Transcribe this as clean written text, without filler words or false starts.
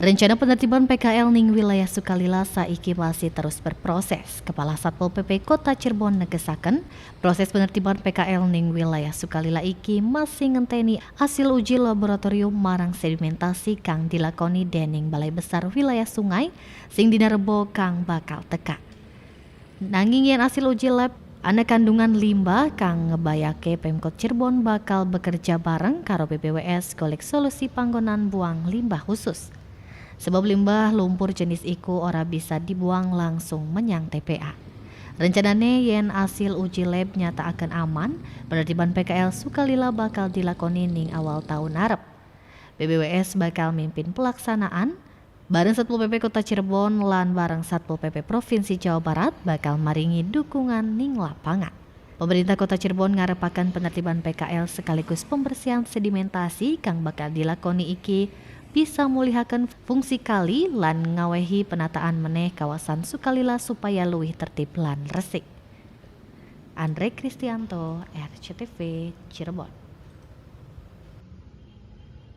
Rencana penertiban PKL ning wilayah Sukalila saiki masih terus berproses. Kepala Satpol PP Kota Cirebon negesaken proses penertiban PKL ning wilayah Sukalila iki masih ngenteni hasil uji laboratorium marang sedimentasi kang dilakoni dening Balai Besar Wilayah Sungai sing dina Rebo kang bakal teka. Nanging yen hasil uji lab ana kandungan limbah kang ngebayake Pemkot Cirebon bakal bekerja bareng karo BPWS golek solusi panggonan buang limbah khusus. Sebab limbah lumpur jenis iku ora bisa dibuang langsung menyang TPA. Rencanane yen hasil uji lab nyata akan aman, penertiban PKL Sukalila bakal dilakoni ning awal tahun arep. BPWS bakal mimpin pelaksanaan, bareng Satpol PP Kota Cirebon lan bareng Satpol PP Provinsi Jawa Barat bakal maringi dukungan ning lapangan. Pemerintah Kota Cirebon ngarepaken penertiban PKL sekaligus pembersihan sedimentasi kang bakal dilakoni iki bisa mulihaken fungsi kali lan ngawehi penataan meneh kawasan Sukalila supaya luwih tertib lan resik. Andre Kristianto, RCTV, Cirebon.